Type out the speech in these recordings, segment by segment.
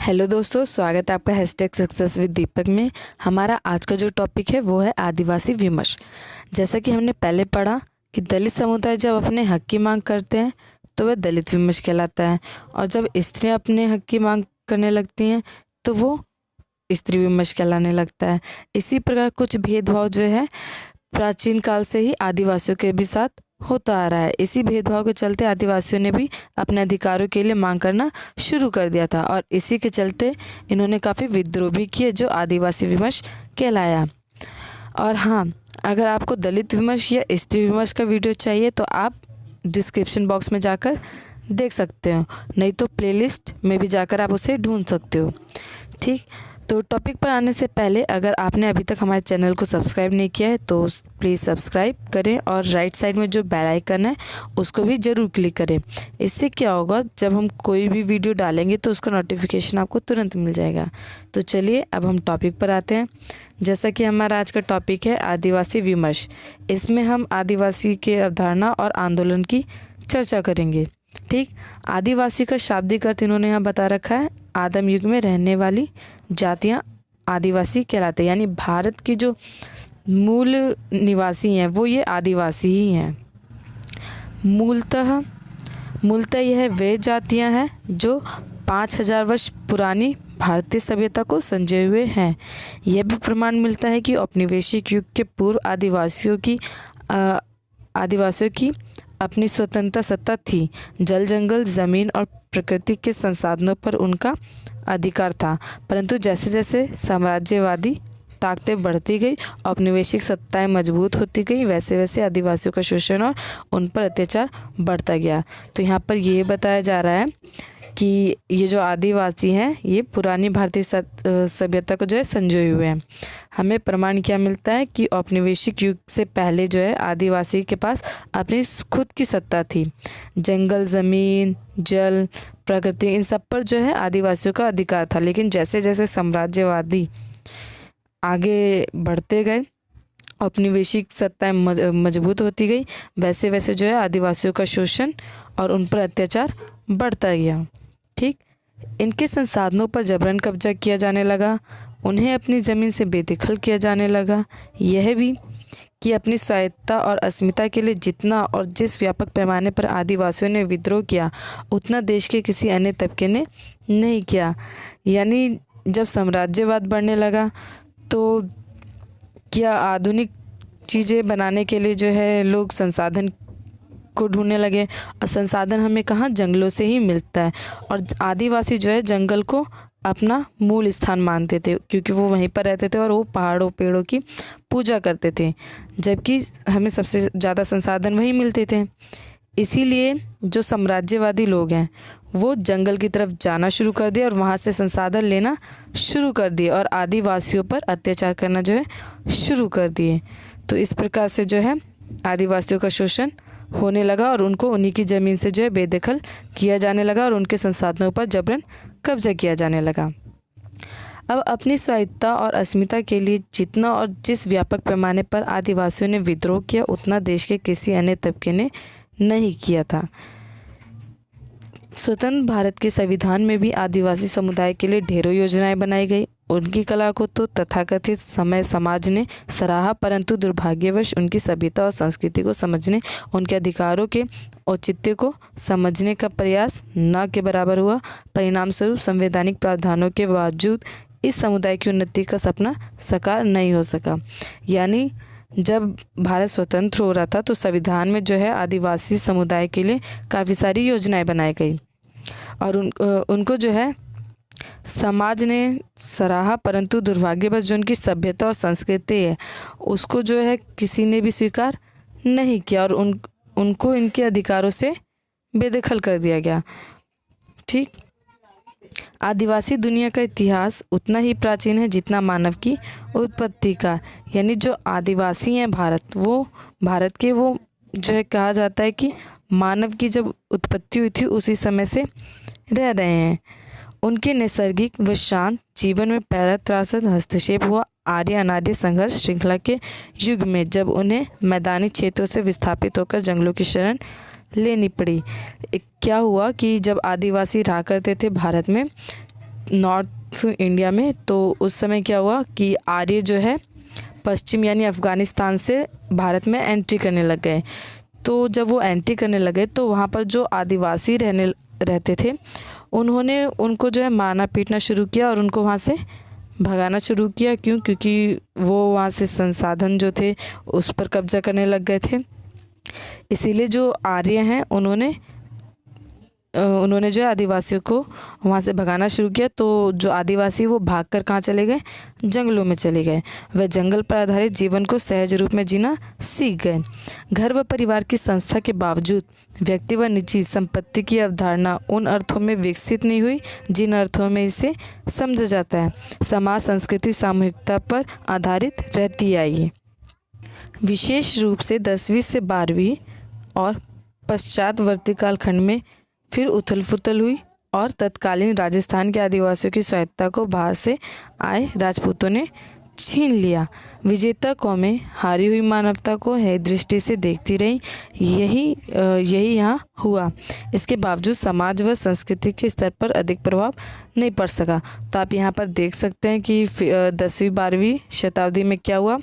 Hello दोस्तों, स्वागत है आपका हैशटैग सक्सेस विद दीपक में। हमारा आज का जो टॉपिक है वो है आदिवासी विमर्श। जैसा कि हमने पहले पढ़ा कि दलित समुदाय जब अपने हक की मांग करते हैं तो वह दलित विमर्श कहलाता है, और जब स्त्रियां अपने हक की मांग करने लगती हैं तो वो स्त्री विमर्श कहलाने लगता है। इसी प्रकार कुछ भेदभाव जो है प्राचीन काल से ही आदिवासियों के भी साथ होता आ रहा है। इसी भेदभाव के चलते आदिवासियों ने भी अपने अधिकारों के लिए मांग करना शुरू कर दिया था, और इसी के चलते इन्होंने काफ़ी विद्रोह भी किए जो आदिवासी विमर्श कहलाया। और हाँ, अगर आपको दलित विमर्श या स्त्री विमर्श का वीडियो चाहिए तो आप डिस्क्रिप्शन बॉक्स में जाकर देख सकते हो, नहीं तो प्लेलिस्ट में भी जाकर आप उसे ढूंढ सकते हो। ठीक, तो टॉपिक पर आने से पहले अगर आपने अभी तक हमारे चैनल को सब्सक्राइब नहीं किया है तो प्लीज़ सब्सक्राइब करें, और राइट साइड में जो बेल आइकन है उसको भी ज़रूर क्लिक करें। इससे क्या होगा, जब हम कोई भी वीडियो डालेंगे तो उसका नोटिफिकेशन आपको तुरंत मिल जाएगा। तो चलिए अब हम टॉपिक पर आते हैं। जैसा कि हमारा आज का टॉपिक है आदिवासी विमर्श। इसमें हम आदिवासी के अवधारणा और आंदोलन की चर्चा करेंगे। ठीक, आदिवासी का शाब्दिक अर्थ इन्होंने यहाँ बता रखा है, आदिम युग में रहने वाली जातियाँ आदिवासी कहलाते हैं। यानी भारत की जो मूल निवासी हैं वो ये आदिवासी ही हैं। मूलतः यह वे जातियाँ हैं जो 5000 वर्ष पुरानी भारतीय सभ्यता को संजोए हुए हैं। यह भी प्रमाण मिलता है कि औपनिवेशिक युग के पूर्व आदिवासियों की अपनी स्वतंत्र सत्ता थी। जल, जंगल, ज़मीन और प्रकृति के संसाधनों पर उनका अधिकार था, परंतु जैसे जैसे साम्राज्यवादी ताकतें बढ़ती गई, औपनिवेशिक सत्ताएं मजबूत होती गई, वैसे वैसे आदिवासियों का शोषण और उन पर अत्याचार बढ़ता गया। तो यहाँ पर ये बताया जा रहा है कि ये जो आदिवासी हैं ये पुरानी भारतीय सभ्यता को जो है संजोए हुए हैं। हमें प्रमाण क्या मिलता है कि औपनिवेशिक युग से पहले जो है आदिवासी के पास अपनी खुद की सत्ता थी। जंगल, ज़मीन, जल, प्रकृति, इन सब पर जो है आदिवासियों का अधिकार था। लेकिन जैसे जैसे साम्राज्यवादी आगे बढ़ते गए, औपनिवेशिक सत्ताएं मजबूत होती गई, वैसे वैसे जो है आदिवासियों का शोषण और उन पर अत्याचार बढ़ता गया। ठीक, इनके संसाधनों पर जबरन कब्जा किया जाने लगा, उन्हें अपनी ज़मीन से बेदखल किया जाने लगा। यह भी कि अपनी स्वायत्तता और अस्मिता के लिए जितना और जिस व्यापक पैमाने पर आदिवासियों ने विद्रोह किया उतना देश के किसी अन्य तबके ने नहीं किया। यानी जब साम्राज्यवाद बढ़ने लगा तो क्या आधुनिक चीज़ें बनाने के लिए जो है लोग संसाधन को ढूंढने लगे, और संसाधन हमें कहाँ, जंगलों से ही मिलता है। और आदिवासी जो है जंगल को अपना मूल स्थान मानते थे, क्योंकि वो वहीं पर रहते थे और वो पहाड़ों पेड़ों की पूजा करते थे, जबकि हमें सबसे ज़्यादा संसाधन वहीं मिलते थे। इसीलिए जो साम्राज्यवादी लोग हैं वो जंगल की तरफ जाना शुरू कर दिए और वहाँ से संसाधन लेना शुरू कर दिए, और आदिवासियों पर अत्याचार करना जो है शुरू कर दिए। तो इस प्रकार से जो है आदिवासियों का शोषण होने लगा और उनको उन्हीं की ज़मीन से जो है बेदखल किया जाने लगा और उनके संसाधनों पर जबरन कब्जा किया जाने लगा। अब अपनी स्वायत्तता और अस्मिता के लिए जितना और जिस व्यापक पैमाने पर आदिवासियों ने विद्रोह किया उतना देश के किसी अन्य तबके ने नहीं किया था। स्वतंत्र भारत के संविधान में भी आदिवासी समुदाय के लिए ढेरों योजनाएं बनाई गई। उनकी कला को तो तथाकथित समाज ने सराहा, परंतु दुर्भाग्यवश उनकी सभ्यता और संस्कृति को समझने, उनके अधिकारों के औचित्य को समझने का प्रयास न के बराबर हुआ। परिणाम स्वरूप संवैधानिक प्रावधानों के बावजूद इस समुदाय की उन्नति का सपना साकार नहीं हो सका। यानी जब भारत स्वतंत्र हो रहा था तो संविधान में जो है आदिवासी समुदाय के लिए काफ़ी सारी योजनाएं बनाई गई, और उनको जो है समाज ने सराहा, परंतु दुर्भाग्यवश जो उनकी सभ्यता और संस्कृति है उसको जो है किसी ने भी स्वीकार नहीं किया, और उनको इनके अधिकारों से बेदखल कर दिया गया। ठीक, आदिवासी दुनिया का इतिहास उतना ही प्राचीन है जितना मानव की उत्पत्ति का। यानी जो आदिवासी हैं भारत के वो जो है कहा जाता है कि मानव की जब उत्पत्ति हुई थी उसी समय से रह रहे हैं। उनके नैसर्गिक व शांत जीवन में पहला त्रासद हस्तक्षेप हुआ आर्य अनार्य संघर्ष श्रृंखला के युग में, जब उन्हें मैदानी क्षेत्रों से विस्थापित होकर जंगलों की शरण लेनी पड़ी। क्या हुआ कि जब आदिवासी रहा करते थे भारत में, नॉर्थ इंडिया में। तो उस समय क्या हुआ कि आर्य जो है पश्चिम यानी अफ़गानिस्तान से भारत में एंट्री करने लग गए। तो जब वो एंट्री करने लगे तो वहाँ पर जो आदिवासी रहते थे उन्होंने उनको जो है मारना पीटना शुरू किया और उनको वहाँ से भगाना शुरू किया। क्योंकि वो वहाँ से संसाधन जो थे उस पर कब्जा करने लग गए थे। इसीलिए जो आर्य हैं उन्होंने जो है आदिवासियों को वहाँ से भगाना शुरू किया। तो जो आदिवासी वो भागकर कहाँ चले गए, जंगलों में चले गए। वह जंगल पर आधारित जीवन को सहज रूप में जीना सीख गए। घर व परिवार की संस्था के बावजूद व्यक्ति व निजी संपत्ति की अवधारणा उन अर्थों में विकसित नहीं हुई जिन अर्थों में इसे समझा जाता है। समाज संस्कृति सामूहिकता पर आधारित रहती आई है। विशेष रूप से 10वीं से 12वीं और पश्चातवर्ती कालखंड में फिर उथल पुथल हुई और तत्कालीन राजस्थान के आदिवासियों की स्वायत्तता को बाहर से आए राजपूतों ने छीन लिया। विजेता कौमें हारी हुई मानवता को है दृष्टि से देखती रहीं। यही यहाँ हुआ। इसके बावजूद समाज व संस्कृति के स्तर पर अधिक प्रभाव नहीं पड़ सका। तो आप यहाँ पर देख सकते हैं कि 10वीं 12वीं शताब्दी में क्या हुआ,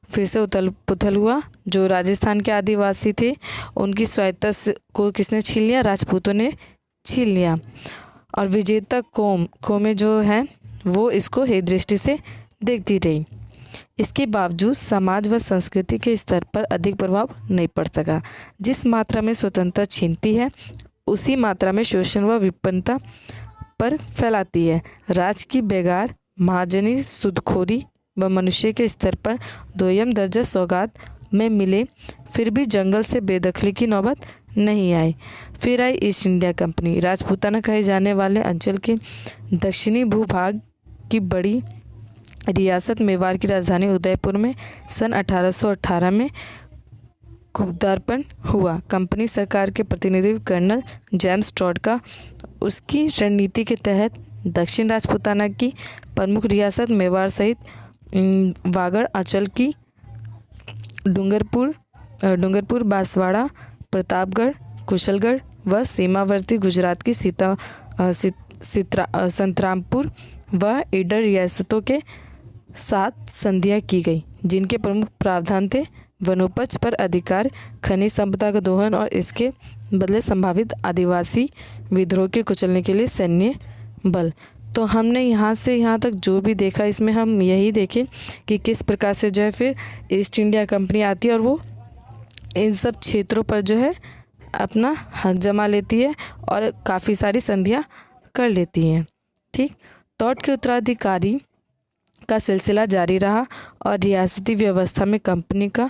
फिर से उथल पुथल हुआ। जो राजस्थान के आदिवासी थे उनकी स्वायत्तता को किसने छीन लिया, राजपूतों ने छीन लिया। और विजेता कौमें जो है वो इसको हे दृष्टि से देखती रही। इसके बावजूद समाज व संस्कृति के स्तर पर अधिक प्रभाव नहीं पड़ सका। जिस मात्रा में स्वतंत्रता छीनती है उसी मात्रा में शोषण व विपन्नता पर फैलाती है। राज की बेगार महाजनी सूदखोरी व मनुष्य के स्तर पर दोयम दर्जा सौगात में मिले फिर भी जंगल से बेदखली की नौबत नहीं आई। फिर आई ईस्ट इंडिया कंपनी। राजपूताना कहे जाने वाले अंचल के दक्षिणी भूभाग की बड़ी रियासत मेवाड़ की राजधानी उदयपुर में सन 1818 में खुबदारपन हुआ। कंपनी सरकार के प्रतिनिधि कर्नल जेम्स टॉड का उसकी रणनीति के तहत दक्षिण राजपूताना की प्रमुख रियासत मेवाड़ सहित वागड़ अंचल की डूंगरपुर, बांसवाड़ा, प्रतापगढ़, कुशलगढ़ व सीमावर्ती गुजरात की संतरामपुर व ईडर रियासतों के साथ संधियां की गई, जिनके प्रमुख प्रावधान थे वनोपज पर अधिकार, खनिज संपदा का दोहन और इसके बदले संभावित आदिवासी विद्रोह के कुचलने के लिए सैन्य बल। तो हमने यहाँ से यहाँ तक जो भी देखा इसमें हम यही देखें कि किस प्रकार से जो है फिर ईस्ट इंडिया कंपनी आती है और वो इन सब क्षेत्रों पर जो है अपना हक जमा लेती है और काफ़ी सारी संधियाँ कर लेती हैं। ठीक, टॉड के उत्तराधिकारी का सिलसिला जारी रहा और रियासती व्यवस्था में कंपनी का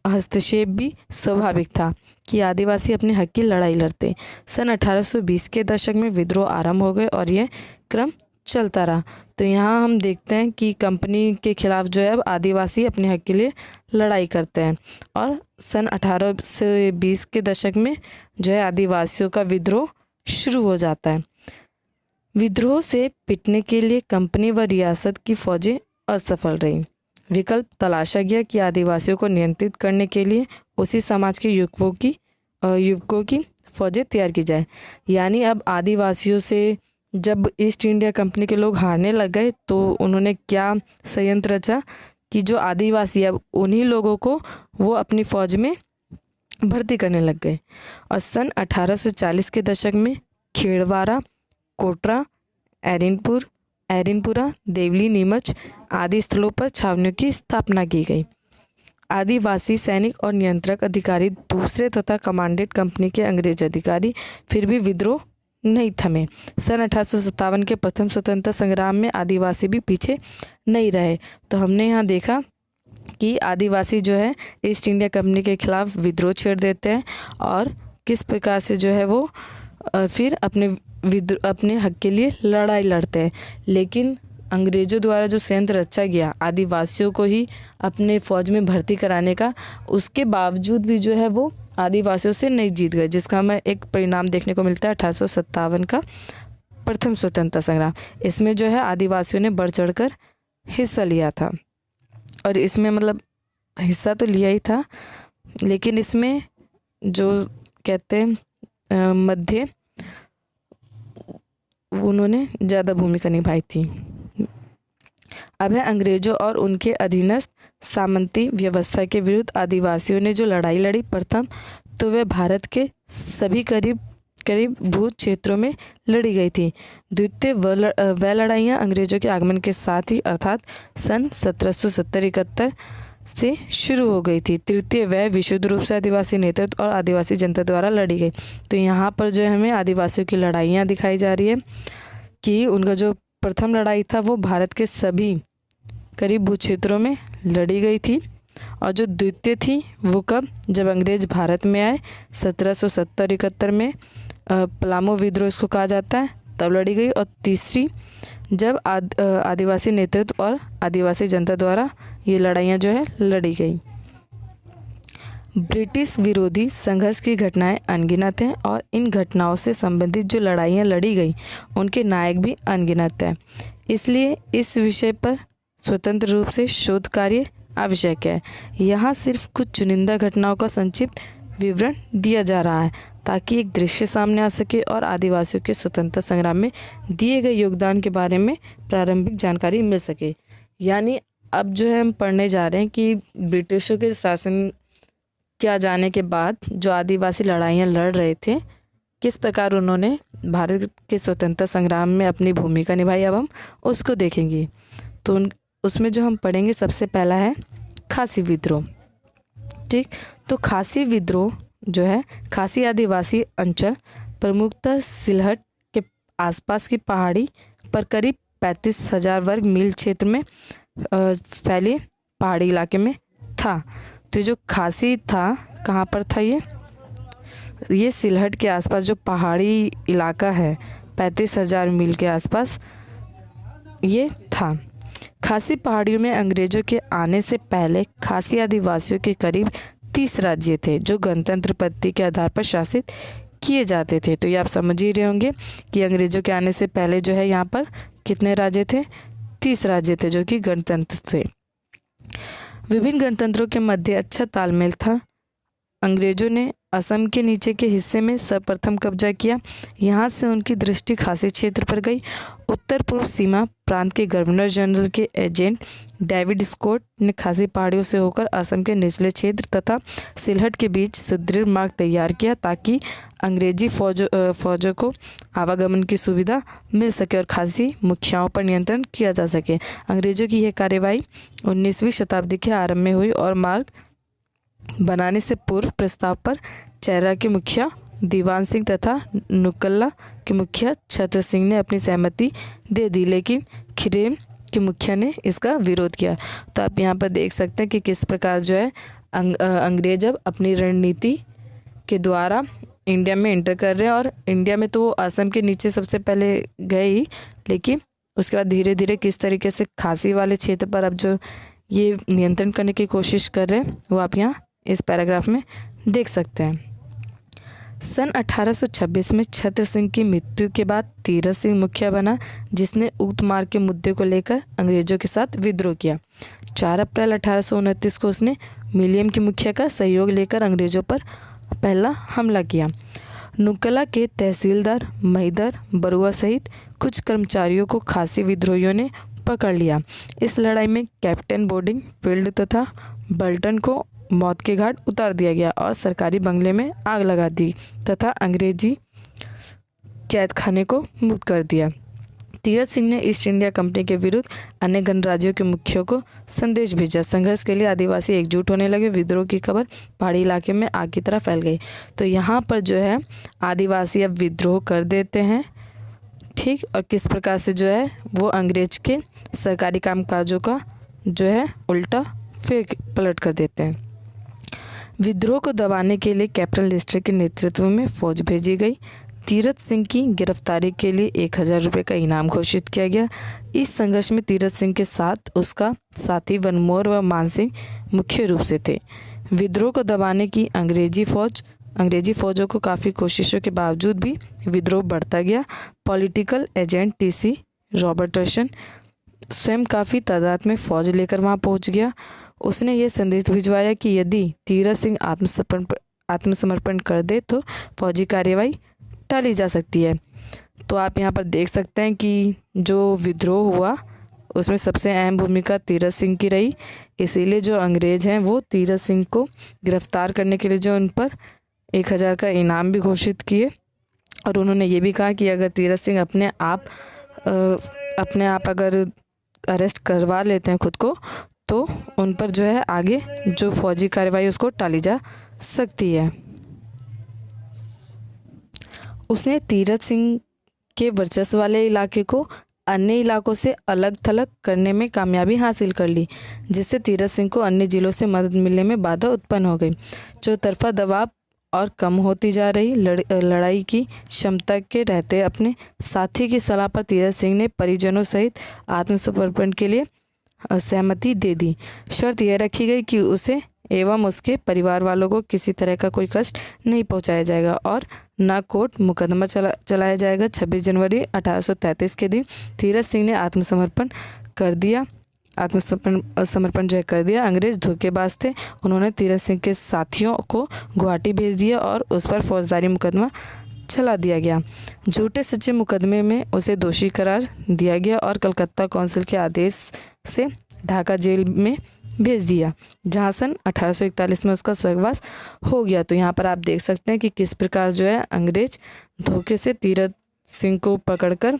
हस्तक्षेप भी स्वाभाविक था कि आदिवासी अपने हक की लड़ाई लड़ते। सन 1820 के दशक में विद्रोह आरंभ हो गए और यह क्रम चलता रहा। तो यहाँ हम देखते हैं कि कंपनी के खिलाफ जो है अब आदिवासी अपने हक के लिए लड़ाई करते हैं और सन 1820 के दशक में जो है आदिवासियों का विद्रोह शुरू हो जाता है। विद्रोह से पिटने के लिए कंपनी व रियासत की फौजें असफल रहीं। विकल्प तलाशा गया कि आदिवासियों को नियंत्रित करने के लिए उसी समाज के युवकों की फौजें तैयार की जाए। यानी अब आदिवासियों से जब ईस्ट इंडिया कंपनी के लोग हारने लग गए तो उन्होंने क्या संयंत्र रचा कि जो आदिवासी अब उन्हीं लोगों को वो अपनी फ़ौज में भर्ती करने लग गए। और सन 1840 के दशक में खेड़वारा, कोटरा, एरिनपुरा, देवली, नीमच आदि स्थलों पर छावनियों की स्थापना की गई। आदिवासी सैनिक और नियंत्रक अधिकारी दूसरे तथा कमांडेड कंपनी के अंग्रेज अधिकारी फिर भी विद्रोह नहीं थमे। सन 1857 के प्रथम स्वतंत्रता संग्राम में आदिवासी भी पीछे नहीं रहे। तो हमने यहाँ देखा कि आदिवासी जो है ईस्ट इंडिया कंपनी के खिलाफ विद्रोह छेड़ देते हैं और किस प्रकार से जो है वो फिर अपने हक के लिए लड़ाई लड़ते हैं। लेकिन अंग्रेज़ों द्वारा जो संयंत्र रचा गया आदिवासियों को ही अपने फ़ौज में भर्ती कराने का, उसके बावजूद भी जो है वो आदिवासियों से नहीं जीत गए, जिसका हमें एक परिणाम देखने को मिलता है 1857 का प्रथम स्वतंत्रता संग्राम। इसमें जो है आदिवासियों ने बढ़ चढ़कर हिस्सा लिया था और इसमें मतलब हिस्सा तो लिया ही था, लेकिन इसमें जो कहते हैं मध्य उन्होंने ज़्यादा भूमिका निभाई थी। अब है अंग्रेजों और उनके अधीनस्थ सामंती व्यवस्था के विरुद्ध आदिवासियों ने जो लड़ाई लड़ी। प्रथम तो वह भारत के सभी करीब भूत क्षेत्रों में लड़ी गई थी। द्वितीय वह लड़ाइयाँ अंग्रेजों के आगमन के साथ ही अर्थात सन 1770-71 से शुरू हो गई थी। तृतीय वह विशुद्ध रूप से आदिवासी नेतृत्व और आदिवासी जनता द्वारा लड़ी गई। तो यहाँ पर जो है हमें आदिवासियों की लड़ाइयाँ दिखाई जा रही है कि उनका जो प्रथम लड़ाई था वो भारत के सभी करीब भू क्षेत्रों में लड़ी गई थी, और जो द्वितीय थी वो कब, जब अंग्रेज भारत में आए 1770-71 में, पलामू विद्रोह इसको कहा जाता है, तब लड़ी गई। और तीसरी जब आदिवासी नेतृत्व और आदिवासी जनता द्वारा ये लड़ाइयाँ जो है लड़ी गई। ब्रिटिश विरोधी संघर्ष की घटनाएं अनगिनत हैं और इन घटनाओं से संबंधित जो लड़ाइयाँ लड़ी गई उनके नायक भी अनगिनत हैं। इसलिए इस विषय पर स्वतंत्र रूप से शोध कार्य आवश्यक है। यहाँ सिर्फ कुछ चुनिंदा घटनाओं का संक्षिप्त विवरण दिया जा रहा है ताकि एक दृश्य सामने आ सके और आदिवासियों के स्वतंत्रता संग्राम में दिए गए योगदान के बारे में प्रारंभिक जानकारी मिल सके। यानी अब जो है हम पढ़ने जा रहे हैं कि ब्रिटिशों के शासन के आ जाने के बाद जो आदिवासी लड़ाइयाँ लड़ रहे थे, किस प्रकार उन्होंने भारत के स्वतंत्रता संग्राम में अपनी भूमिका निभाई, अब हम उसको देखेंगे। तो उसमें जो हम पढ़ेंगे सबसे पहला है खासी विद्रोह। ठीक, तो खासी विद्रोह जो है खासी आदिवासी अंचल प्रमुखतः सिलहट के आसपास की पहाड़ी पर करीब 35,000 वर्ग मील क्षेत्र में फैले पहाड़ी इलाके में था। तो जो खासी था कहाँ पर था, ये सिलहट के आसपास जो पहाड़ी इलाका है 35,000 मील के आसपास ये था। खासी पहाड़ियों में अंग्रेजों के आने से पहले खासी आदिवासियों के करीब 30 राज्य थे जो गणतंत्र पद्धति के आधार पर शासित किए जाते थे। तो ये आप समझ ही रहे होंगे कि अंग्रेजों के आने से पहले जो है यहाँ पर कितने राज्य थे, 30 राज्य थे जो कि गणतंत्र थे। विभिन्न गणतंत्रों के मध्य अच्छा तालमेल था। अंग्रेजों ने असम के नीचे के हिस्से में सर्वप्रथम कब्जा किया। यहाँ से उनकी दृष्टि खासी क्षेत्र पर गई। उत्तर पूर्व सीमा प्रांत के गवर्नर जनरल के एजेंट डेविड स्कॉट ने खासी पहाड़ियों से होकर असम के निचले क्षेत्र तथा सिलहट के बीच सुदृढ़ मार्ग तैयार किया ताकि अंग्रेजी फौजों को आवागमन की सुविधा मिल सके और खासी मुखियाओं पर नियंत्रण किया जा सके। अंग्रेजों की यह कार्यवाही 19वीं शताब्दी के आरंभ में हुई और मार्ग बनाने से पूर्व प्रस्ताव पर चैरा के मुखिया दीवान सिंह तथा नुकल्ला के मुखिया छत्र सिंह ने अपनी सहमति दे दी, लेकिन खिरेम के मुखिया ने इसका विरोध किया। तो आप यहाँ पर देख सकते हैं कि किस प्रकार जो है अंग्रेज अब अपनी रणनीति के द्वारा इंडिया में एंटर कर रहे हैं। और इंडिया में तो वो असम के नीचे सबसे पहले गए ही, लेकिन उसके बाद धीरे धीरे किस तरीके से खासी वाले क्षेत्र पर अब जो ये नियंत्रण करने की कोशिश कर रहे हैं वो आप यहाँ इस पैराग्राफ में देख सकते हैं। सन 1826 में छत्र सिंह की मृत्यु के बाद तीरथ सिंह मुखिया बना, जिसने उक्त मार्ग के मुद्दे को लेकर अंग्रेजों के साथ विद्रोह किया। 4 अप्रैल 1829 को उसने विलियम के मुखिया का सहयोग लेकर अंग्रेजों पर पहला हमला किया। नुकला के तहसीलदार महिदर बरुआ सहित कुछ कर्मचारियों को खासी विद्रोहियों ने पकड़ लिया। इस लड़ाई में कैप्टन बोर्डिंग फील्ड तथा बल्टन को मौत के घाट उतार दिया गया और सरकारी बंगले में आग लगा दी तथा अंग्रेजी कैद खाने को मुक्त कर दिया। तीरथ सिंह ने ईस्ट इंडिया कंपनी के विरुद्ध अन्य गणराज्यों के मुखियों को संदेश भेजा। संघर्ष के लिए आदिवासी एकजुट होने लगे। विद्रोह की खबर पहाड़ी इलाके में आग की तरह फैल गई। तो यहाँ पर जो है आदिवासी अब विद्रोह कर देते हैं, ठीक, और किस प्रकार से जो है वो अंग्रेज के सरकारी कामकाजों का जो है उल्टा फेंक पलट कर देते हैं। विद्रोह को दबाने के लिए कैप्टन लिस्टर के नेतृत्व में फौज भेजी गई। तीरथ सिंह की गिरफ्तारी के लिए 1000 रुपये का इनाम घोषित किया गया। इस संघर्ष में तीरथ सिंह के साथ उसका साथी वनमोर व मानसिंह मुख्य रूप से थे। विद्रोह को दबाने की अंग्रेजी फौजों को काफ़ी कोशिशों के बावजूद भी विद्रोह बढ़ता गया। पॉलिटिकल एजेंट टीसी रॉबर्टसन स्वयं काफ़ी तादाद में फौज लेकर वहां पहुंच गया। उसने ये संदेश भिजवाया कि यदि तीरथ सिंह आत्मसमर्पण कर दे तो फौजी कार्यवाही टाली जा सकती है। तो आप यहाँ पर देख सकते हैं कि जो विद्रोह हुआ उसमें सबसे अहम भूमिका तीरथ सिंह की रही। इसीलिए जो अंग्रेज़ हैं वो तीरथ सिंह को गिरफ्तार करने के लिए जो उन पर 1000 का इनाम भी घोषित किए। और उन्होंने ये भी कहा कि अगर तीरथ सिंह अपने आप अगर अरेस्ट करवा लेते हैं खुद को, तो उन पर जो है आगे जो फौजी कार्रवाई उसको टाली जा सकती है। उसने तीरथ सिंह के वर्चस्व वाले इलाके को अन्य इलाकों से अलग थलग करने में कामयाबी हासिल कर ली, जिससे तीरथ सिंह को अन्य जिलों से मदद मिलने में बाधा उत्पन्न हो गई। चौतरफा दबाव और कम होती जा रही लड़ाई की क्षमता के रहते अपने साथी की सलाह पर तीरथ सिंह ने परिजनों सहित आत्मसमर्पण के लिए सहमति दे दी। शर्त यह रखी गई कि उसे एवं उसके परिवार वालों को किसी तरह का कोई कष्ट नहीं पहुंचाया जाएगा और न कोर्ट मुकदमा चलाया जाएगा। 26 जनवरी 1833 के दिन तीरथ सिंह ने आत्मसमर्पण कर दिया। समर्पण जो है कर दिया। अंग्रेज धोखेबाज थे। उन्होंने तीरथ सिंह के साथियों को गुवाहाटी भेज दिया और उस पर फौजदारी मुकदमा चला दिया गया। झूठे सच्चे मुकदमे में उसे दोषी करार दिया गया और कलकत्ता कौंसिल के आदेश से ढाका जेल में भेज दिया, जहां सन 1841 में उसका स्वर्गवास हो गया। तो यहाँ पर आप देख सकते हैं कि किस प्रकार जो है अंग्रेज धोखे से तीरथ सिंह को पकड़कर,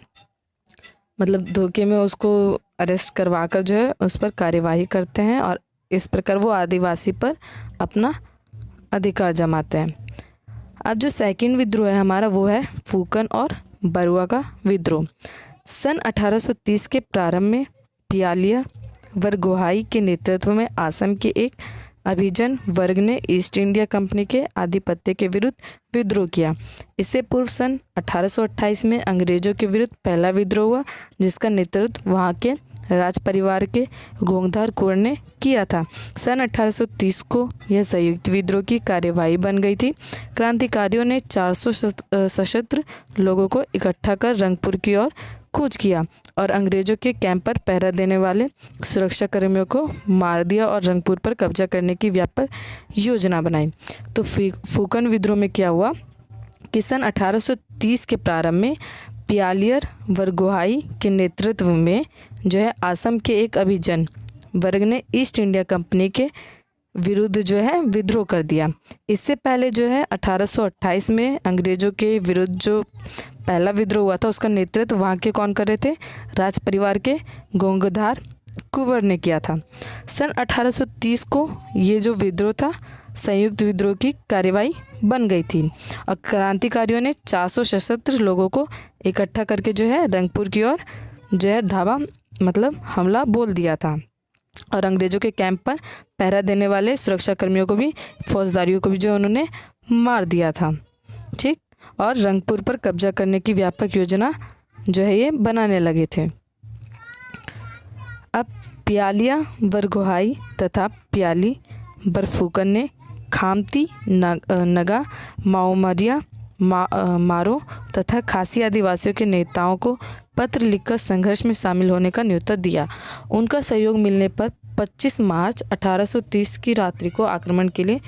मतलब धोखे में उसको अरेस्ट करवाकर जो है उस पर कार्यवाही करते हैं और इस प्रकार वो आदिवासी पर अपना अधिकार जमाते हैं। अब जो सेकंड विद्रोह है हमारा वो है फूकन और बरुआ का विद्रोह। सन 1830 के प्रारंभ में पियालिया वरगोहाई के नेतृत्व में असम के एक अभिजन वर्ग ने ईस्ट इंडिया कंपनी के आधिपत्य के विरुद्ध विद्रोह किया। इससे पूर्व सन 1828 में अंग्रेजों के विरुद्ध पहला विद्रोह हुआ, जिसका नेतृत्व वहां के राज परिवार के गोंगधार कुंवर ने किया था। सन 1830 को यह संयुक्त विद्रोह की कार्यवाही बन गई थी। क्रांतिकारियों ने 400 सशस्त्र लोगों को इकट्ठा कर रंगपुर की ओर कूच किया और अंग्रेजों के कैंप पर पहरा देने वाले सुरक्षा कर्मियों को मार दिया और रंगपुर पर कब्जा करने की व्यापक योजना बनाई। तो फूकन विद्रोह में क्या हुआ कि सन 1830 के प्रारंभ में पियालियर वरगोहाई के नेतृत्व में जो है असम के एक अभिजन वर्ग ने ईस्ट इंडिया कंपनी के विरुद्ध जो है विद्रोह कर दिया। इससे पहले जो है 1828 में अंग्रेजों के विरुद्ध जो पहला विद्रोह हुआ था उसका नेतृत्व वहाँ के कौन कर रहे थे, राज परिवार के गोंगधार कुंवर ने किया था। सन 1830 को ये जो विद्रोह था संयुक्त विद्रोह की कार्यवाही बन गई थी और क्रांतिकारियों ने 400 सशस्त्र लोगों को इकट्ठा करके जो है रंगपुर की ओर जो है ढाबा मतलब हमला बोल दिया था और अंग्रेजों के कैंप पर पहरा देने वाले सुरक्षा कर्मियों को भी, फौजदारियों को भी जो उन्होंने मार दिया था। ठीक, और रंगपुर पर कब्जा करने की व्यापक योजना जो है ये बनाने लगे थे। अब पियालिया वरगोहाई तथा पियाली बरफुकन ने खामती, नगा, माओमरिया, मारो तथा खासी आदिवासियों के नेताओं को पत्र लिखकर संघर्ष में शामिल होने का न्योता दिया। उनका सहयोग मिलने पर 25 मार्च 1830 की रात्रि को आक्रमण के लिए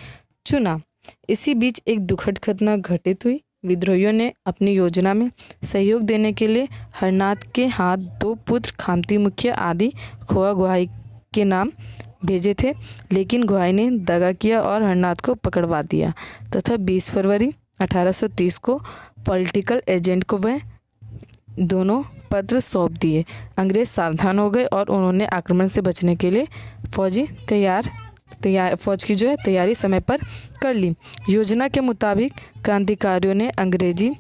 चुना। इसी बीच एक दुखद घटना घटित हुई। विद्रोहियों ने अपनी योजना में सहयोग देने के लिए हरनाथ के हाथ 2 पुत्र खामती मुखिया आदि खोआ गोहाई के नाम भेजे थे, लेकिन गोहाई ने दगा किया और हरनाथ को पकड़वा दिया तथा 20 फरवरी 1830 को पॉलिटिकल एजेंट को वह दोनों पत्र सौंप दिए। अंग्रेज सावधान हो गए और उन्होंने आक्रमण से बचने के लिए फौज की जो है तैयारी समय पर कर ली। योजना के मुताबिक क्रांतिकारियों ने अंग्रेजी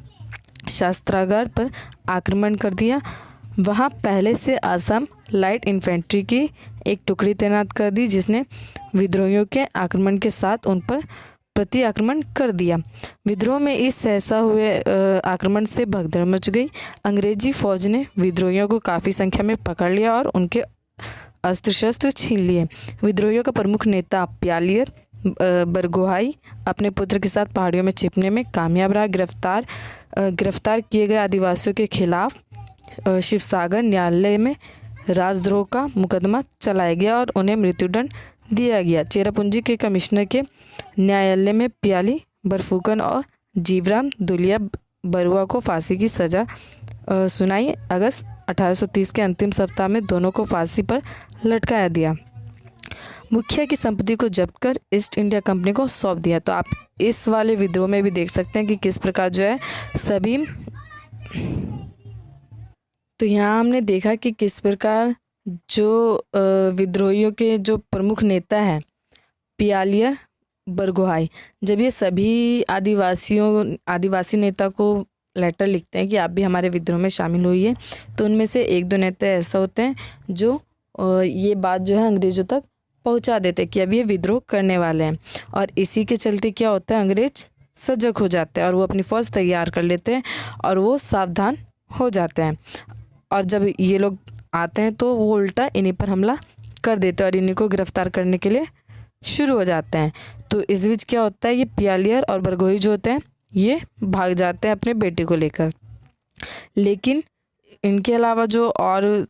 शस्त्रागार पर आक्रमण कर दिया। वहां पहले से असम लाइट इन्फेंट्री की एक टुकड़ी तैनात कर दी, जिसने विद्रोहियों के आक्रमण के साथ उन पर प्रति आक्रमण कर दिया। विद्रोह में इस सहसा हुए आक्रमण से भगदड़ मच गई। अंग्रेजी फौज ने विद्रोहियों को काफ़ी संख्या में पकड़ लिया और उनके अस्त्र शस्त्र छीन लिए। विद्रोहियों का प्रमुख नेता पियालियर बरगोहाई अपने पुत्र के साथ पहाड़ियों में छिपने में कामयाब रहा। गिरफ्तार किए गए आदिवासियों के खिलाफ शिवसागर न्यायालय में राजद्रोह का मुकदमा चलाया गया और उन्हें मृत्युदंड दिया गया। चेरापूंजी के कमिश्नर के न्यायालय में पियाली बरफुकन और जीवराम दुलिया बरुआ को फांसी की सज़ा सुनाई। अगस्त 1830 के अंतिम सप्ताह में दोनों को फांसी पर लटकाया दिया। मुखिया की संपत्ति को जब्त कर ईस्ट इंडिया कंपनी को सौंप दिया। तो आप इस वाले विद्रोह में भी देख सकते हैं कि किस प्रकार जो है सभी, तो यहाँ हमने देखा कि किस प्रकार जो विद्रोहियों के जो प्रमुख नेता हैं पियालियर बरगोहाई, जब ये सभी आदिवासी नेता को लेटर लिखते हैं कि आप भी हमारे विद्रोह में शामिल होइए, तो उनमें से एक दो नेता ऐसा होते हैं जो ये बात जो है अंग्रेज़ों तक पहुंचा देते हैं कि अब ये विद्रोह करने वाले हैं। और इसी के चलते क्या होता है, अंग्रेज सजग हो जाते हैं और वो अपनी फ़ौज तैयार कर लेते हैं और वो सावधान हो जाते हैं। और जब ये लोग आते हैं तो वो उल्टा इन्हीं पर हमला कर देते हैं और इन्हीं को गिरफ्तार करने के लिए शुरू हो जाते हैं। तो इस बीच क्या होता है, ये पियालियर और बरगोही जो होते हैं ये भाग जाते हैं अपने बेटे को लेकर। लेकिन इनके अलावा जो और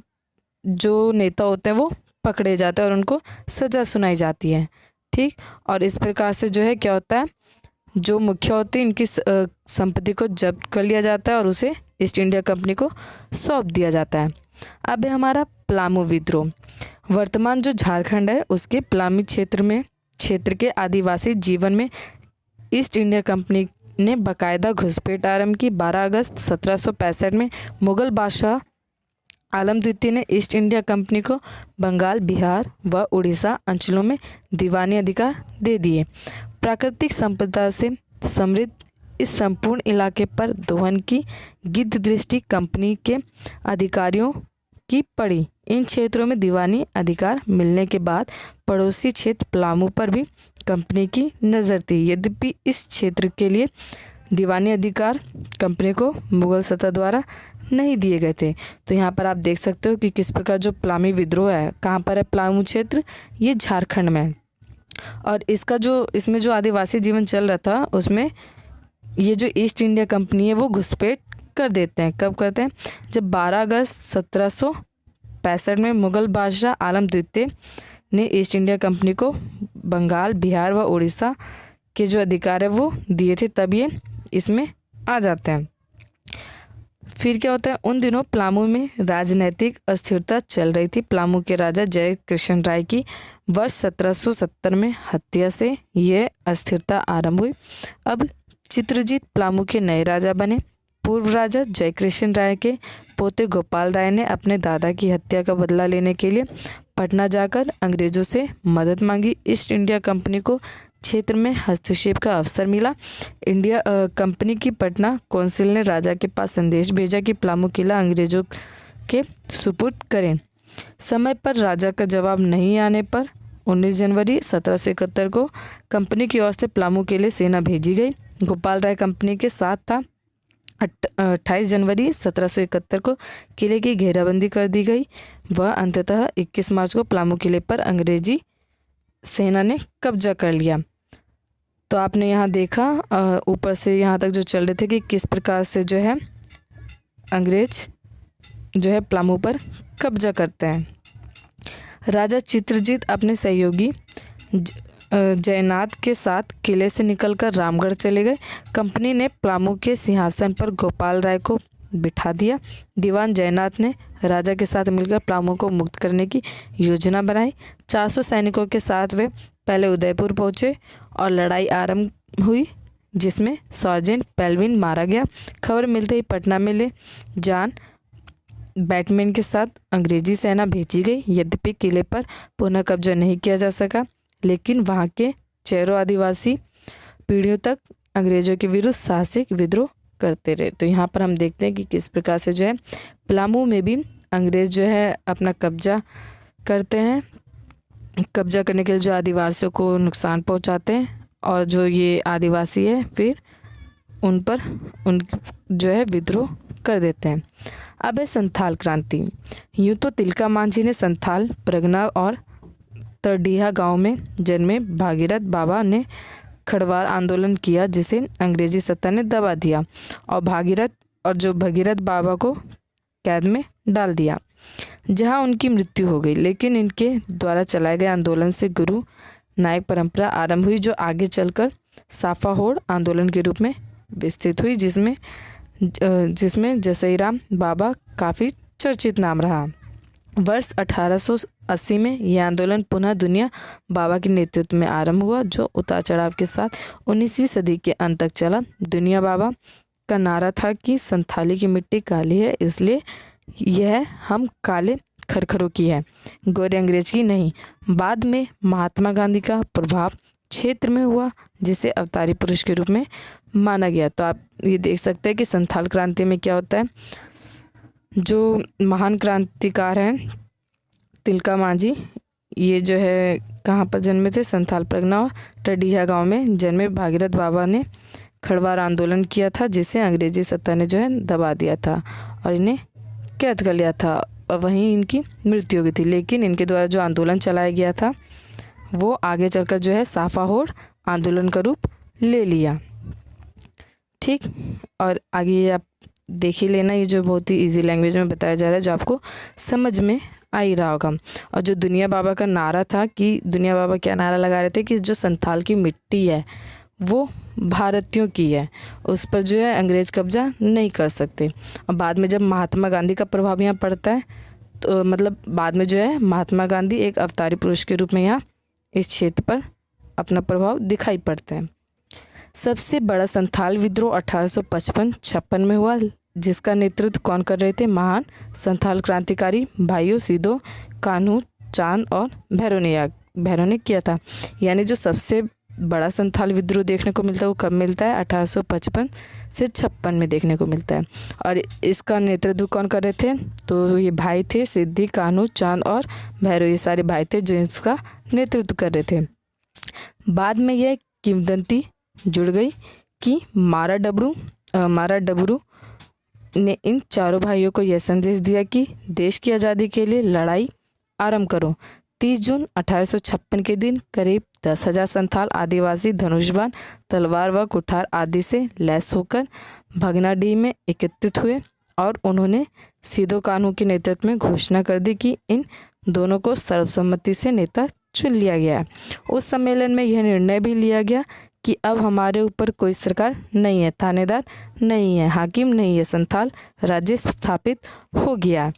जो नेता होते हैं वो पकड़े जाते हैं और उनको सज़ा सुनाई जाती है। ठीक, और इस प्रकार से जो है क्या होता है, जो मुखिया होते हैं इनकी संपत्ति को जब्त कर लिया जाता है और उसे ईस्ट इंडिया कंपनी को सौंप दिया जाता है। अब है हमारा पलामू विद्रोह। वर्तमान जो झारखंड है उसके पलामी क्षेत्र के आदिवासी जीवन में ईस्ट इंडिया कंपनी ने बाकायदा घुसपैठ आरंभ की। 12 अगस्त 1765 में मुगल बादशाह आलम द्वितीय ने ईस्ट इंडिया कंपनी को बंगाल, बिहार व उड़ीसा अंचलों में दीवानी अधिकार दे दिए। प्राकृतिक संपदा से समृद्ध इस संपूर्ण इलाके पर दोहन की गिद्ध दृष्टि कंपनी के अधिकारियों की पड़ी। इन क्षेत्रों में दीवानी अधिकार मिलने के बाद पड़ोसी क्षेत्र पलामू पर भी कंपनी की नज़र थी। यद्यपि इस क्षेत्र के लिए दीवानी अधिकार कंपनी को मुगल सत्ता द्वारा नहीं दिए गए थे। तो यहाँ पर आप देख सकते हो कि किस प्रकार जो पलामी विद्रोह है, कहाँ पर है पलामू क्षेत्र, ये झारखंड में है। और इसमें जो आदिवासी जीवन चल रहा था उसमें ये जो ईस्ट इंडिया कंपनी है वो घुसपैठ कर देते हैं। कब करते हैं, जब 12 अगस्त 1765 में मुगल बादशाह आलम द्वितीय ने ईस्ट इंडिया कंपनी को बंगाल, बिहार व उड़ीसा के जो अधिकार है वो दिए थे, तब ये इसमें आ जाते हैं। फिर क्या होता है, उन दिनों पलामू में राजनैतिक अस्थिरता चल रही थी। पलामू के राजा जय कृष्ण राय की वर्ष 1770 में हत्या से यह अस्थिरता आरंभ हुई। अब चित्रजीत पलामू के नए राजा बने। पूर्व राजा जय कृष्ण राय के पोते गोपाल राय ने अपने दादा की हत्या का बदला लेने के लिए पटना जाकर अंग्रेजों से मदद मांगी। ईस्ट इंडिया कंपनी को क्षेत्र में हस्तक्षेप का अवसर मिला। इंडिया कंपनी की पटना कौंसिल ने राजा के पास संदेश भेजा कि पलामू किला अंग्रेजों के सुपुर्द करें। समय पर राजा का जवाब नहीं आने पर 19 जनवरी 1771 को कंपनी की ओर से पलामू के लिए सेना भेजी गई। गोपाल राय कंपनी के साथ था। 28 जनवरी 1771 को किले की घेराबंदी कर दी गई। वह अंततः 21 मार्च को पलामू किले पर अंग्रेजी सेना ने कब्जा कर लिया। तो आपने यहाँ देखा ऊपर से यहाँ तक जो चल रहे थे कि किस प्रकार से जो है अंग्रेज जो है पलामू पर कब्जा करते हैं। राजा चित्रजीत अपने सहयोगी जयनाथ के साथ किले से निकलकर रामगढ़ चले गए। कंपनी ने पलामू के सिंहासन पर गोपाल राय को बिठा दिया। दीवान जयनाथ ने राजा के साथ मिलकर पलामू को मुक्त करने की योजना बनाई। 400 सैनिकों के साथ वे पहले उदयपुर पहुंचे और लड़ाई आरंभ हुई, जिसमें सार्जेंट पेल्विन मारा गया। खबर मिलते ही पटना में ले जॉन बैटमैन के साथ अंग्रेजी सेना भेजी गई। यद्यपि किले पर पुनः कब्जा नहीं किया जा सका, लेकिन वहाँ के चेरो आदिवासी पीढ़ियों तक अंग्रेजों के विरुद्ध साहसिक विद्रोह करते रहे। तो यहाँ पर हम देखते हैं कि किस प्रकार से जो है पलामू में भी अंग्रेज जो है अपना कब्जा करते हैं। कब्जा करने के लिए जो आदिवासियों को नुकसान पहुँचाते हैं और जो ये आदिवासी है फिर उन जो है विद्रोह कर देते हैं। अब है संथाल क्रांति। यूँ तो तिलका मांझी ने संथाल, प्रगना और तरडीहा गांव में जन्मे भागीरथ बाबा ने खड़वार आंदोलन किया, जिसे अंग्रेजी सत्ता ने दबा दिया और भगीरथ बाबा को कैद में डाल दिया, जहां उनकी मृत्यु हो गई। लेकिन इनके द्वारा चलाए गए आंदोलन से गुरु नायक परंपरा आरंभ हुई, जो आगे चलकर साफा होड़ आंदोलन के रूप में विस्तृत हुई, जिसमें जिसमें जसईराम बाबा काफ़ी चर्चित नाम रहा। वर्ष 1880 में यह आंदोलन पुनः दुनिया बाबा के नेतृत्व में आरंभ हुआ, जो उतार चढ़ाव के साथ 19वीं सदी के अंत तक चला। दुनिया बाबा का नारा था कि संथाली की मिट्टी काली है, इसलिए यह हम काले खरखरों की है, गोरे अंग्रेज की नहीं। बाद में महात्मा गांधी का प्रभाव क्षेत्र में हुआ, जिसे अवतारी पुरुष के रूप में माना गया। तो आप ये देख सकते हैं कि संथाल क्रांति में क्या होता है। जो महान क्रांतिकार हैं तिलका मांझी, ये जो है कहाँ पर जन्मे थे, संथाल परगना और टडीहा गांव में जन्मे। भागीरथ बाबा ने खड़वार आंदोलन किया था, जिसे अंग्रेजी सत्ता ने जो है दबा दिया था और इन्हें कैद कर लिया था और वहीं इनकी मृत्यु हो गई थी। लेकिन इनके द्वारा जो आंदोलन चलाया गया था वो आगे चलकर जो है साफाहोर आंदोलन का रूप ले लिया। ठीक, और आगे ये आप देख ही लेना, ये जो बहुत ही इजी लैंग्वेज में बताया जा रहा है, जो आपको समझ में आ ही रहा होगा। और जो दुनिया बाबा का नारा था, कि दुनिया बाबा क्या नारा लगा रहे थे कि जो संथाल की मिट्टी है वो भारतीयों की है, उस पर जो है अंग्रेज कब्जा नहीं कर सकते। और बाद में जब महात्मा गांधी का प्रभाव यहाँ पड़ता है, तो मतलब बाद में जो है महात्मा गांधी एक अवतारी पुरुष के रूप में यहाँ इस क्षेत्र पर अपना प्रभाव दिखाई पड़ता है। सबसे बड़ा संथाल विद्रोह 1855-56 में हुआ, जिसका नेतृत्व कौन कर रहे थे? महान संथाल क्रांतिकारी भाइयों सिदो कान्हू चांद और भैरों ने किया था। यानी जो सबसे बड़ा संथाल विद्रोह देखने को मिलता है वो कब मिलता है? 1855 से 56 में देखने को मिलता है। और इसका नेतृत्व कौन कर रहे थे? तो ये भाई थे, सिद्दी, कान्हू, चांद और भैरव, ये सारे भाई थे जो इसका नेतृत्व कर रहे थे। बाद में यह किंवदंती जुड़ गई कि मारा डबरू ने इन चारों भाइयों को यह संदेश दिया कि देश की आज़ादी के लिए लड़ाई आरंभ करो। 30 जून 1856 के दिन करीब 10,000 संथाल आदिवासी धनुषबाण, तलवार व कुठार आदि से लैस होकर भगनाडीह में एकत्रित हुए और उन्होंने सिदो कान्हू के नेतृत्व में घोषणा कर दी कि इन दोनों को सर्वसम्मति से नेता चुन लिया गया है। उस सम्मेलन में यह निर्णय भी लिया गया कि अब हमारे ऊपर कोई सरकार नहीं है, थानेदार नहीं है, हाकिम नहीं है, संथाल राज्य स्थापित हो गया।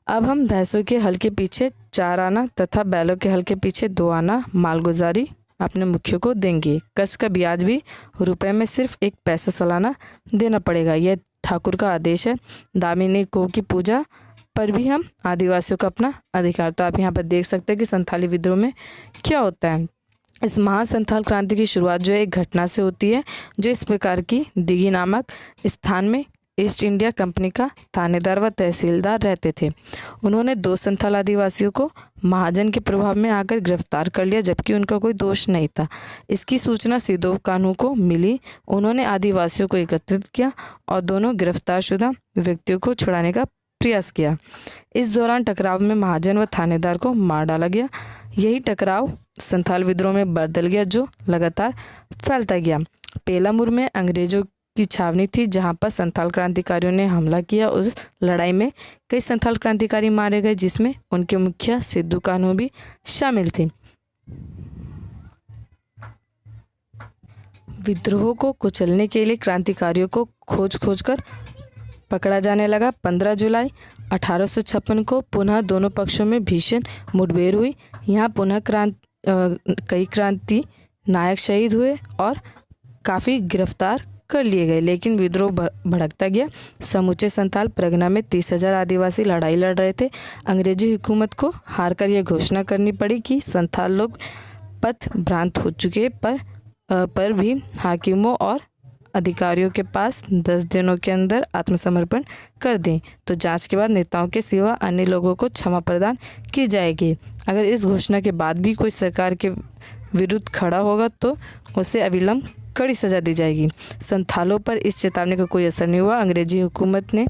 अब हम भैंसों के हल के पीछे 4 आना तथा बैलों के हल के पीछे 2 आना मालगुजारी अपने मुखियों को देंगे। कर्ज का ब्याज भी रुपए में सिर्फ 1 पैसा सालाना देना पड़ेगा। यह ठाकुर का आदेश है। दामिनी को की पूजा पर भी हम आदिवासियों का अपना अधिकार। तो आप यहाँ पर देख सकते हैं कि संथाली विद्रोह में क्या होता है। इस महान संथाल क्रांति की शुरुआत जो है एक घटना से होती है, जो इस प्रकार की दिघी नामक स्थान में ईस्ट इंडिया कंपनी का थानेदार व तहसीलदार रहते थे। उन्होंने 2 संथाल आदिवासियों को महाजन के प्रभाव में आकर गिरफ्तार कर लिया, जबकि उनका कोई दोष नहीं था। इसकी सूचना सिदो कान्हू को मिली। उन्होंने आदिवासियों को एकत्रित किया और दोनों गिरफ्तारशुदा व्यक्तियों को छुड़ाने का प्रयास किया। इस दौरान टकराव में महाजन व थानेदार को मार डाला गया। यही टकराव संथाल विद्रोह में बदल गया, जो लगातार फैलता गया। पेलामुर में अंग्रेजों की छावनी थी, जहां पर संथाल क्रांतिकारियों ने हमला किया। उस लड़ाई में कई संथाल क्रांतिकारी मारे गए, जिसमें उनके मुखिया सिद्धू कान्हू भी शामिल थे। विद्रोह को कुचलने के लिए क्रांतिकारियों को खोज कर पकड़ा जाने लगा। 15 जुलाई 1856 को पुनः दोनों पक्षों में भीषण मुठभेड़ हुई। यहाँ पुनः कई क्रांति नायक शहीद हुए और काफ़ी गिरफ्तार कर लिए गए, लेकिन विद्रोह भड़कता गया। समूचे संथाल परगना में 30,000 आदिवासी लड़ाई लड़ रहे थे। अंग्रेजी हुकूमत को हार कर यह घोषणा करनी पड़ी कि संथाल लोग पथ भ्रांत हो चुके, पर भी हाकिमों और अधिकारियों के पास 10 दिनों के अंदर आत्मसमर्पण कर दें, तो जांच के बाद नेताओं के सिवा अन्य लोगों को क्षमा प्रदान की जाएगी। अगर इस घोषणा के बाद भी कोई सरकार के विरुद्ध खड़ा होगा तो उसे अविलंब कड़ी सजा दी जाएगी। संथालों पर इस चेतावनी का कोई असर नहीं हुआ। अंग्रेजी हुकूमत ने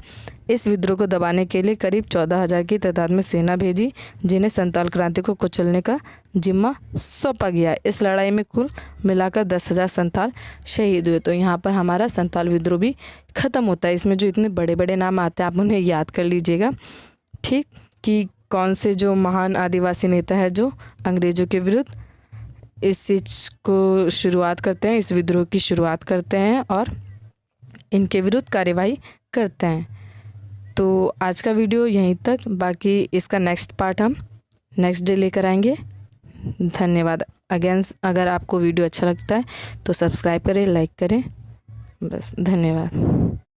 इस विद्रोह को दबाने के लिए करीब 14,000 की तादाद में सेना भेजी, जिन्हें संथाल क्रांति को कुचलने का जिम्मा सौंपा गया। इस लड़ाई में कुल मिलाकर 10,000 संथाल शहीद हुए। तो यहाँ पर हमारा संथाल विद्रोह भी ख़त्म होता है। इसमें जो इतने बड़े बड़े नाम आते हैं आप उन्हें याद कर लीजिएगा, ठीक, कि कौन से जो महान आदिवासी नेता है जो अंग्रेज़ों के विरुद्ध इस चीज़ को शुरुआत करते हैं, इस विद्रोह की शुरुआत करते हैं और इनके विरुद्ध कार्यवाही करते हैं। तो आज का वीडियो यहीं तक, बाकी इसका नेक्स्ट पार्ट हम नेक्स्ट डे लेकर आएंगे। धन्यवाद। अगेन अगर आपको वीडियो अच्छा लगता है तो सब्सक्राइब करें, लाइक करें। बस धन्यवाद।